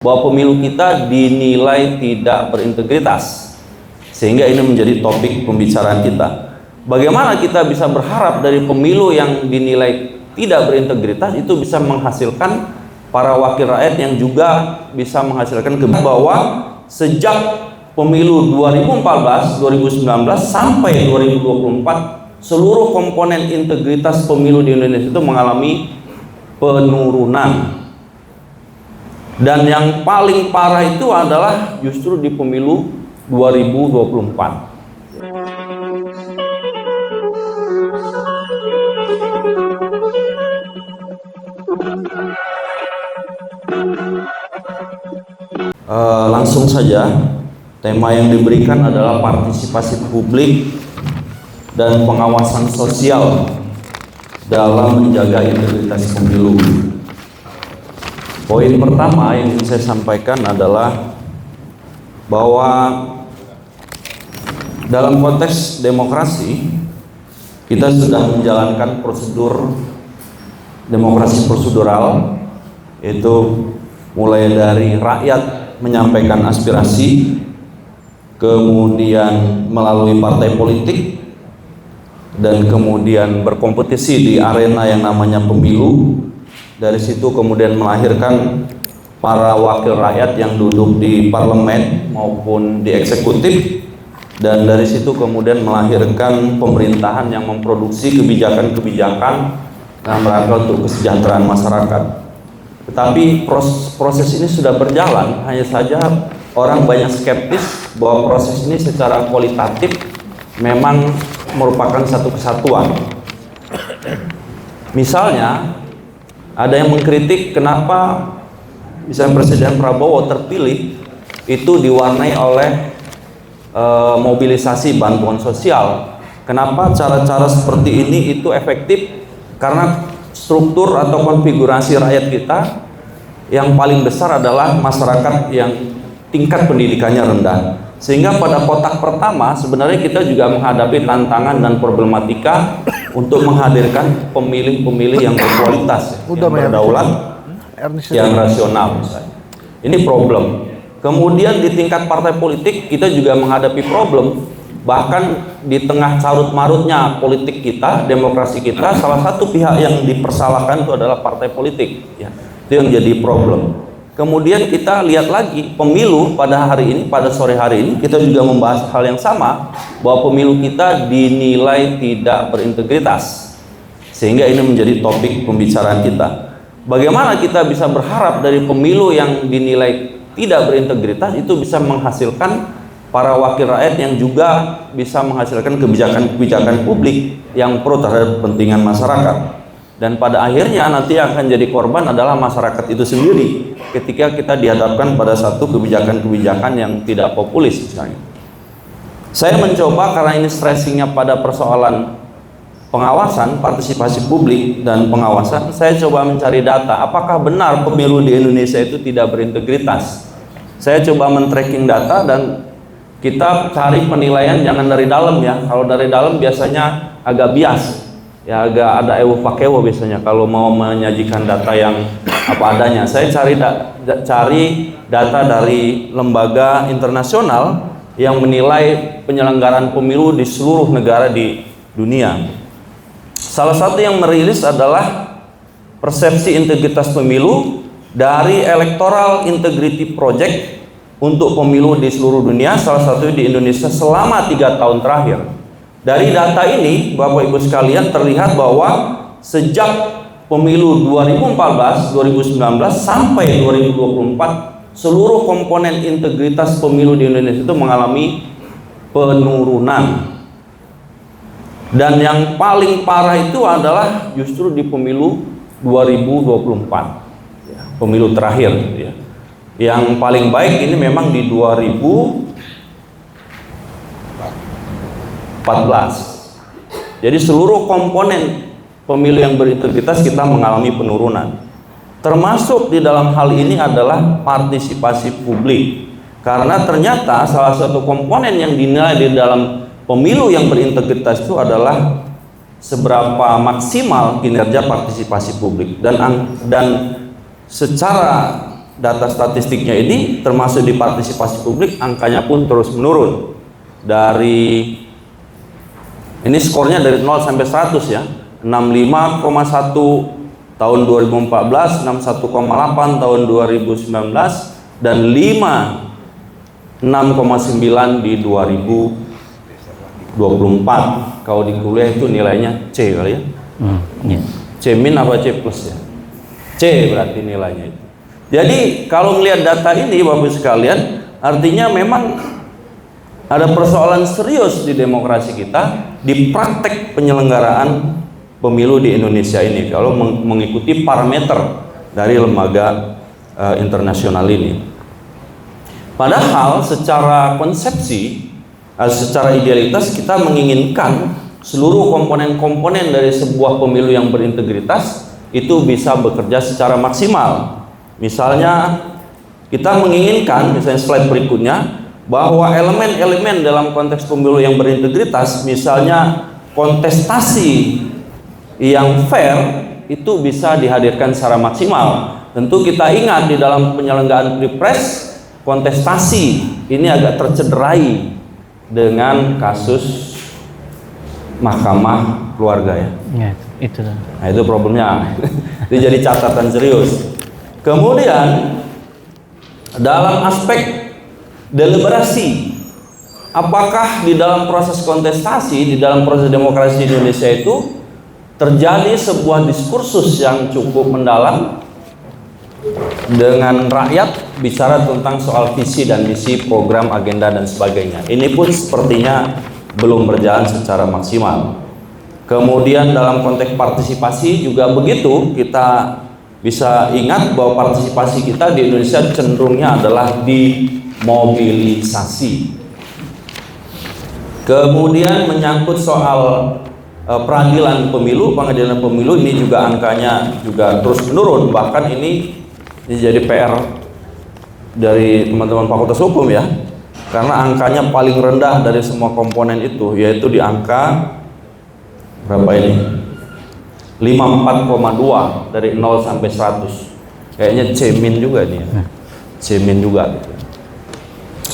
bahwa pemilu kita dinilai tidak berintegritas, sehingga ini menjadi topik pembicaraan kita. Bagaimana kita bisa berharap dari pemilu yang dinilai tidak berintegritas itu bisa menghasilkan para wakil rakyat yang juga bisa menghasilkan bahwa sejak pemilu 2014, 2019 sampai 2024 seluruh komponen integritas pemilu di Indonesia itu mengalami penurunan. Dan yang paling parah itu adalah justru di pemilu 2024. Langsung saja, tema yang diberikan adalah partisipasi publik dan pengawasan sosial dalam menjaga integritas pemilu. Poin pertama yang ingin saya sampaikan adalah bahwa dalam konteks demokrasi kita sudah menjalankan prosedur demokrasi prosedural, yaitu mulai dari rakyat menyampaikan aspirasi, kemudian melalui partai politik, dan kemudian berkompetisi di arena yang namanya pemilu. Dari situ kemudian melahirkan para wakil rakyat yang duduk di parlemen maupun di eksekutif, dan dari situ kemudian melahirkan pemerintahan yang memproduksi kebijakan-kebijakan dalam rangka untuk kesejahteraan masyarakat. Tetapi proses ini sudah berjalan, hanya saja orang banyak skeptis bahwa proses ini secara kualitatif memang merupakan satu kesatuan. Misalnya ada yang mengkritik kenapa misalnya Presiden Prabowo terpilih itu diwarnai oleh mobilisasi bantuan sosial. Kenapa cara-cara seperti ini itu efektif? Karena struktur atau konfigurasi rakyat kita yang paling besar adalah masyarakat yang tingkat pendidikannya rendah. Sehingga pada kotak pertama sebenarnya kita juga menghadapi tantangan dan problematika untuk menghadirkan pemilih-pemilih yang berkualitas, yang berdaulat, yang rasional misalnya. Ini problem. Kemudian di tingkat partai politik kita juga menghadapi problem. Bahkan di tengah carut-marutnya politik kita, demokrasi kita, salah satu pihak yang dipersalahkan itu adalah partai politik. Ya, itu yang jadi problem. Kemudian kita lihat lagi pemilu pada hari ini, pada sore hari ini kita juga membahas hal yang sama, bahwa pemilu kita dinilai tidak berintegritas, sehingga ini menjadi topik pembicaraan kita. Bagaimana kita bisa berharap dari pemilu yang dinilai tidak berintegritas itu bisa menghasilkan para wakil rakyat yang juga bisa menghasilkan kebijakan-kebijakan publik yang pro terhadap kepentingan masyarakat. Dan pada akhirnya nanti yang akan jadi korban adalah masyarakat itu sendiri ketika kita dihadapkan pada satu kebijakan-kebijakan yang tidak populis misalnya. Saya mencoba, karena ini stressingnya pada persoalan pengawasan, partisipasi publik dan pengawasan, saya coba mencari data apakah benar pemilu di Indonesia itu tidak berintegritas. Saya coba men-tracking data dan kita cari penilaian jangan dari dalam ya. Kalau dari dalam biasanya agak bias. Ya, agak ada ewo pakewo biasanya kalau mau menyajikan data yang apa adanya. Saya cari data dari lembaga internasional yang menilai penyelenggaraan pemilu di seluruh negara di dunia. Salah satu yang merilis adalah persepsi integritas pemilu dari Electoral Integrity Project untuk pemilu di seluruh dunia, salah satu di Indonesia selama 3 tahun terakhir. Dari data ini, Bapak Ibu sekalian, terlihat bahwa sejak pemilu 2014, 2019 sampai 2024 seluruh komponen integritas pemilu di Indonesia itu mengalami penurunan. Dan yang paling parah itu adalah justru di pemilu 2024, ya, pemilu terakhir. Ya. Yang paling baik ini memang di 2014. Jadi seluruh komponen pemilu yang berintegritas kita mengalami penurunan. Termasuk di dalam hal ini adalah partisipasi publik. Karena ternyata salah satu komponen yang dinilai di dalam pemilu yang berintegritas itu adalah seberapa maksimal kinerja partisipasi publik. Dan secara data statistiknya ini termasuk di partisipasi publik, angkanya pun terus menurun. Dari ini skornya dari 0 sampai 100 ya. 65,1 tahun 2014, 61,8 tahun 2019, dan 6,9 di 2024. Kalau di kuliah itu nilainya C kali ya. C min apa C plus ya? C berarti nilainya itu. Jadi kalau melihat data ini Bapak Ibu sekalian, artinya memang ada persoalan serius di demokrasi kita, di praktek penyelenggaraan pemilu di Indonesia ini kalau mengikuti parameter dari lembaga internasional ini. Padahal secara konsepsi, secara idealitas kita menginginkan seluruh komponen-komponen dari sebuah pemilu yang berintegritas itu bisa bekerja secara maksimal. Misalnya kita menginginkan, misalnya slide berikutnya, bahwa elemen-elemen dalam konteks pemilu yang berintegritas, misalnya kontestasi yang fair itu bisa dihadirkan secara maksimal. Tentu kita ingat di dalam penyelenggaraan Pilpres, kontestasi ini agak tercederai dengan kasus mahkamah keluarga ya. Ya, itu. Nah, itu problemnya. Itu jadi catatan serius. Kemudian dalam aspek deliberasi, apakah di dalam proses kontestasi, di dalam proses demokrasi di Indonesia itu terjadi sebuah diskursus yang cukup mendalam dengan rakyat bicara tentang soal visi dan misi, program, agenda dan sebagainya. Ini pun sepertinya belum berjalan secara maksimal. Kemudian dalam konteks partisipasi juga begitu, kita bisa ingat bahwa partisipasi kita di Indonesia cenderungnya adalah dimobilisasi. Kemudian menyangkut soal peradilan pemilu, pengadilan pemilu, ini juga angkanya juga terus menurun. Bahkan ini jadi PR dari teman-teman Fakultas Hukum ya, karena angkanya paling rendah dari semua komponen itu, yaitu di angka berapa ini? 54,2 dari 0 sampai 100. Kayaknya C- juga nih ya. C- juga gitu.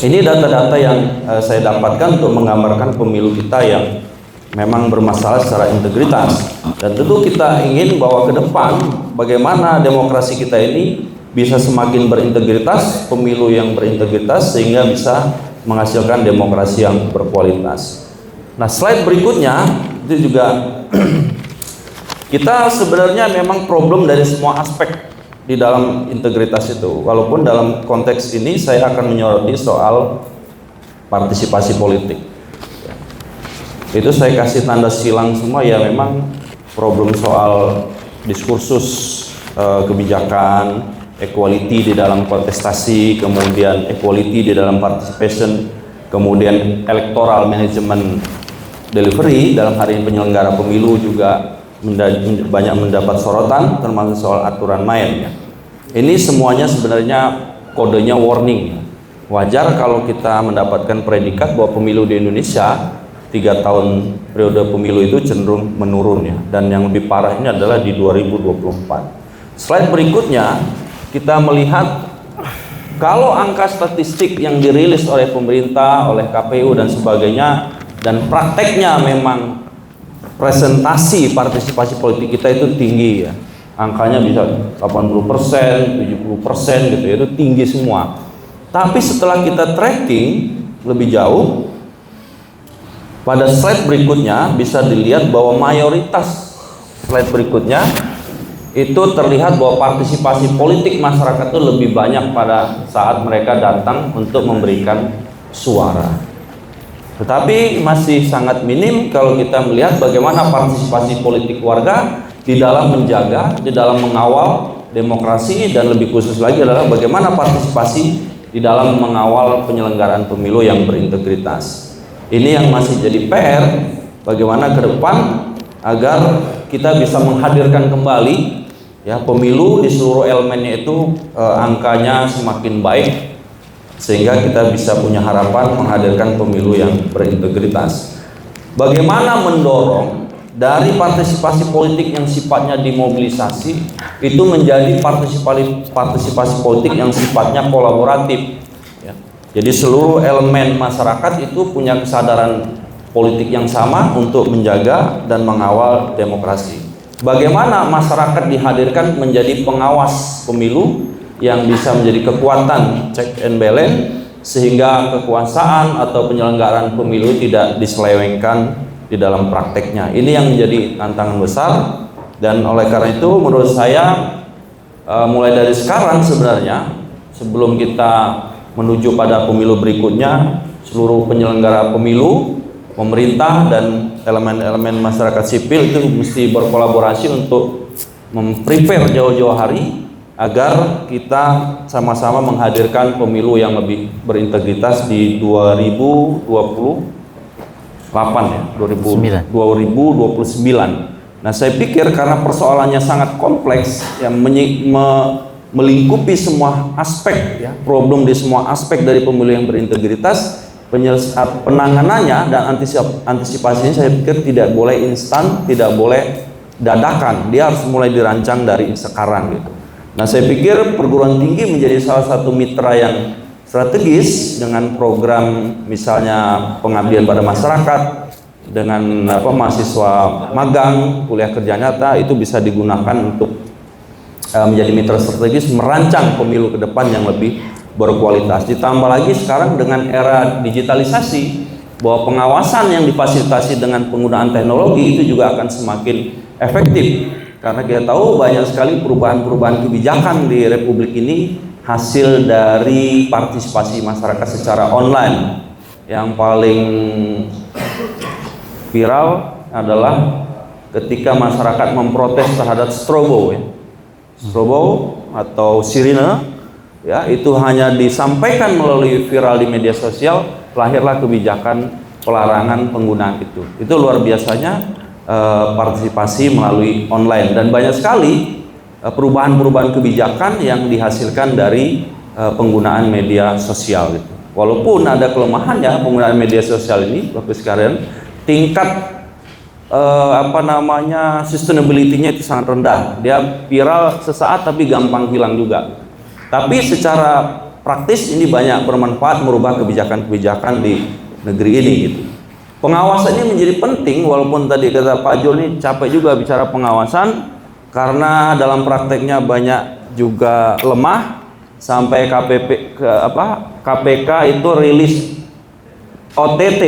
Ini data-data yang saya dapatkan untuk menggambarkan pemilu kita yang memang bermasalah secara integritas. Dan tentu kita ingin bahwa ke depan bagaimana demokrasi kita ini bisa semakin berintegritas, pemilu yang berintegritas, sehingga bisa menghasilkan demokrasi yang berkualitas. Nah, slide berikutnya itu juga kita sebenarnya memang problem dari semua aspek di dalam integritas itu. Walaupun dalam konteks ini saya akan menyoroti soal partisipasi politik. Itu saya kasih tanda silang semua ya, memang problem soal diskursus kebijakan, equality di dalam kontestasi, kemudian equality di dalam participation, kemudian electoral management delivery dalam hari ini penyelenggara pemilu juga banyak mendapat sorotan, termasuk soal aturan main ya. Ini semuanya sebenarnya kodenya warning. Wajar kalau kita mendapatkan predikat bahwa pemilu di Indonesia 3 tahun periode pemilu itu cenderung menurun ya. Dan yang lebih parah ini adalah di 2024. Slide berikutnya kita melihat kalau angka statistik yang dirilis oleh pemerintah, oleh KPU dan sebagainya, dan prakteknya memang presentasi partisipasi politik kita itu tinggi ya, angkanya bisa 80%, 70% gitu ya, itu tinggi semua. Tapi setelah kita tracking lebih jauh, pada slide berikutnya bisa dilihat bahwa mayoritas, slide berikutnya itu terlihat bahwa partisipasi politik masyarakat itu lebih banyak pada saat mereka datang untuk memberikan suara. Tetapi masih sangat minim kalau kita melihat bagaimana partisipasi politik warga di dalam menjaga, di dalam mengawal demokrasi, dan lebih khusus lagi adalah bagaimana partisipasi di dalam mengawal penyelenggaraan pemilu yang berintegritas. Ini yang masih jadi PR, bagaimana ke depan agar kita bisa menghadirkan kembali ya pemilu di seluruh elemennya itu angkanya semakin baik, sehingga kita bisa punya harapan menghadirkan pemilu yang berintegritas. Bagaimana mendorong dari partisipasi politik yang sifatnya dimobilisasi itu menjadi partisipasi politik yang sifatnya kolaboratif. Ya. Jadi seluruh elemen masyarakat itu punya kesadaran politik yang sama untuk menjaga dan mengawal demokrasi. Bagaimana masyarakat dihadirkan menjadi pengawas pemilu yang bisa menjadi kekuatan check and balance, sehingga kekuasaan atau penyelenggaraan pemilu tidak diselewengkan di dalam prakteknya. Ini yang menjadi tantangan besar, dan oleh karena itu menurut saya mulai dari sekarang sebenarnya, sebelum kita menuju pada pemilu berikutnya, seluruh penyelenggara pemilu, pemerintah dan elemen-elemen masyarakat sipil itu mesti berkolaborasi untuk memprepare jauh-jauh hari agar kita sama-sama menghadirkan pemilu yang lebih berintegritas di 2028 ya, 2029. Nah, saya pikir karena persoalannya sangat kompleks yang melingkupi semua aspek ya, problem di semua aspek dari pemilu yang berintegritas, penanganannya dan antisipasinya saya pikir tidak boleh instan, tidak boleh dadakan. Dia harus mulai dirancang dari sekarang gitu. Nah, saya pikir perguruan tinggi menjadi salah satu mitra yang strategis dengan program misalnya pengabdian pada masyarakat, dengan mahasiswa magang, kuliah kerja nyata, itu bisa digunakan untuk menjadi mitra strategis merancang pemilu ke depan yang lebih berkualitas. Ditambah lagi sekarang dengan era digitalisasi, bahwa pengawasan yang difasilitasi dengan penggunaan teknologi itu juga akan semakin efektif. Karena kita tahu banyak sekali perubahan-perubahan kebijakan di Republik ini hasil dari partisipasi masyarakat secara online. Yang paling viral adalah ketika masyarakat memprotes terhadap strobo ya. Strobo atau sirine ya, itu hanya disampaikan melalui viral di media sosial, lahirlah kebijakan pelarangan penggunaan itu. Itu luar biasanya partisipasi melalui online, dan banyak sekali perubahan-perubahan kebijakan yang dihasilkan dari penggunaan media sosial gitu. Walaupun ada kelemahannya penggunaan media sosial ini, Bapak sekalian, tingkat sustainability-nya itu sangat rendah. Dia viral sesaat tapi gampang hilang juga. Tapi secara praktis ini banyak bermanfaat merubah kebijakan-kebijakan di negeri ini gitu. Pengawasan ini menjadi penting, walaupun tadi kata Pak Jul ini capek juga bicara pengawasan karena dalam prakteknya banyak juga lemah, sampai KPK itu rilis OTT,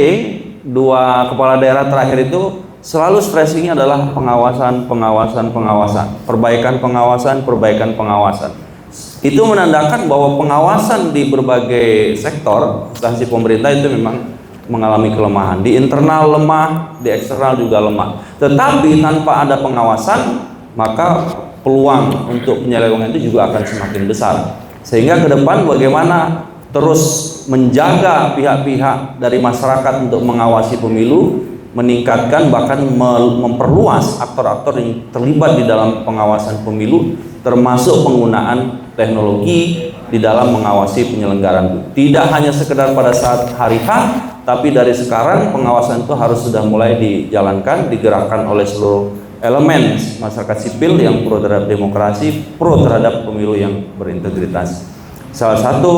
dua kepala daerah terakhir itu selalu stressingnya adalah pengawasan, perbaikan pengawasan. Itu menandakan bahwa pengawasan di berbagai sektor instansi pemerintah itu memang mengalami kelemahan. Di internal lemah, di eksternal juga lemah. Tetapi tanpa ada pengawasan, maka peluang untuk penyelewengan itu juga akan semakin besar. Sehingga ke depan bagaimana terus menjaga pihak-pihak dari masyarakat untuk mengawasi pemilu, meningkatkan bahkan memperluas aktor-aktor yang terlibat di dalam pengawasan pemilu, termasuk penggunaan teknologi di dalam mengawasi penyelenggaraan. Tidak hanya sekedar pada saat hari H, tapi dari sekarang pengawasan itu harus sudah mulai dijalankan, digerakkan oleh seluruh elemen masyarakat sipil yang pro terhadap demokrasi, pro terhadap pemilu yang berintegritas. Salah satu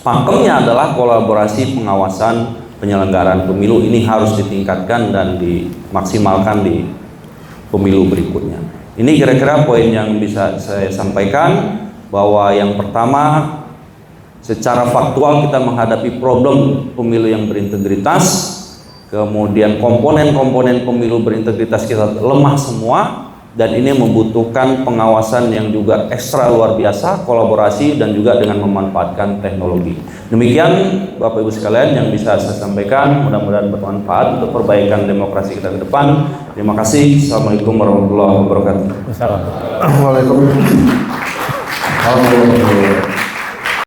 pakemnya adalah kolaborasi pengawasan penyelenggaraan pemilu. Ini harus ditingkatkan dan dimaksimalkan di pemilu berikutnya. Ini kira-kira poin yang bisa saya sampaikan, bahwa yang pertama, secara faktual kita menghadapi problem pemilu yang berintegritas, kemudian komponen-komponen pemilu berintegritas kita lemah semua, dan ini membutuhkan pengawasan yang juga ekstra luar biasa, kolaborasi dan juga dengan memanfaatkan teknologi. Demikian Bapak Ibu sekalian yang bisa saya sampaikan, mudah-mudahan bermanfaat untuk perbaikan demokrasi kita ke depan. Terima kasih. Assalamualaikum warahmatullahi wabarakatuh. Waalaikumsalam.